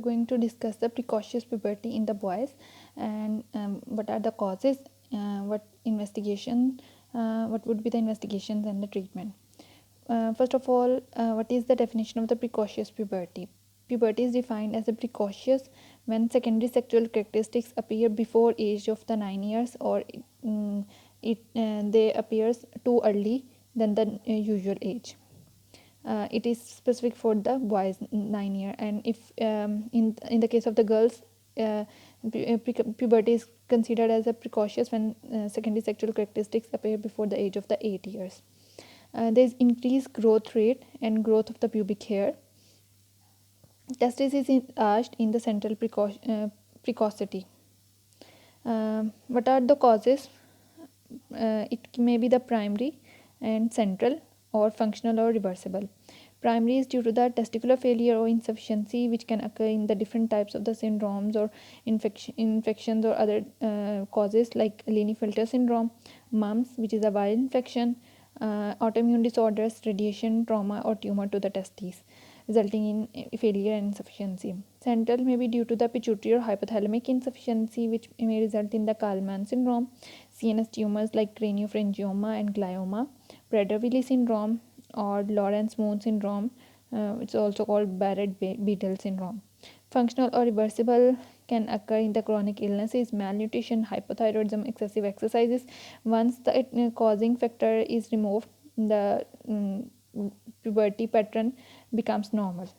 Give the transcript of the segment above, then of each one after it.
Going to discuss the precocious puberty in the boys and what are the causes, what would be the investigations and the treatment. First of all, what is the definition of the precocious puberty? Puberty is defined as a precocious when secondary sexual characteristics appear before age of the 9 years, or they appears too early than the usual age. It is specific for the boys 9 year, and if in the case of the girls, puberty is considered as a precocious when secondary sexual characteristics appear before the age of the 8 years. There is increased growth rate and growth of the pubic hair. Testis is enlarged in the central precocity. What are the causes? It may be the primary and central, or functional or reversible. Primary is due to the testicular failure or insufficiency, which can occur in the different types of the syndromes or infections or other causes like Klinefelter syndrome, mumps, which is a viral infection, autoimmune disorders, radiation, trauma, or tumor to the testes, resulting in failure and insufficiency. Central may be due to the pituitary or hypothalamic insufficiency, which may result in the Kallmann syndrome, CNS tumors like craniopharyngioma and glioma, Prader-Willi syndrome, or Lawrence-Moon syndrome. It's also called Barrett-Beadle syndrome. Functional or reversible can occur in the chronic illnesses, malnutrition, hypothyroidism, excessive exercises. Once the causing factor is removed, the puberty pattern becomes normal.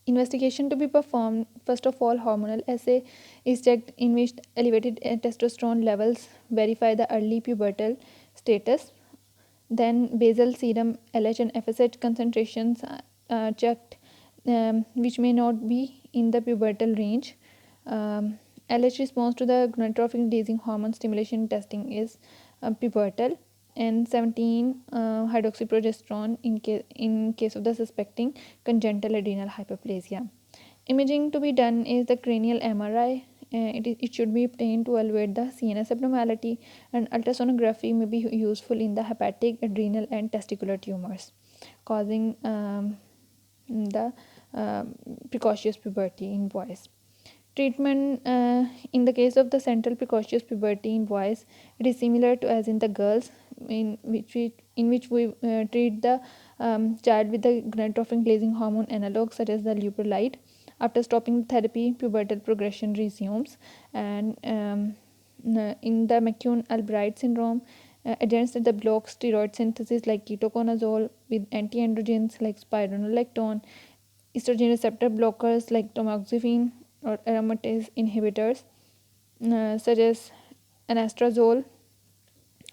Investigation to be performed: first of all, hormonal assay is checked, in which elevated testosterone levels verify the early pubertal status. Then basal serum LH and FSH concentrations are checked, which may not be in the pubertal range. LH response to the gonadotrophic releasing hormone stimulation testing is pubertal, and 17 hydroxyprogesterone in case of the suspecting congenital adrenal hyperplasia. Imaging to be done is the cranial MRI. It should be obtained to evaluate the CNS abnormality, and ultrasonography may be useful in the hepatic, adrenal, and testicular tumors causing the precocious puberty in boys. Treatment: in the case of the central precocious puberty in boys, it is similar to as in the girls, in which we treat the child with the gonadotrophic releasing hormone analog such as the leuprolide. After stopping therapy, pubertal progression resumes, and in the McCune-Albright syndrome, agents that block steroid synthesis like ketoconazole with antiandrogens like spironolactone, estrogen receptor blockers like tamoxifen, or aromatase inhibitors such as anastrozole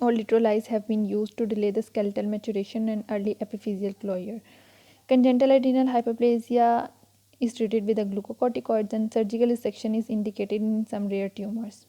or litrolyse have been used to delay the skeletal maturation and early epiphyseal closure. Congenital adrenal hyperplasia is treated with the glucocorticoids, and surgical resection is indicated in some rare tumors.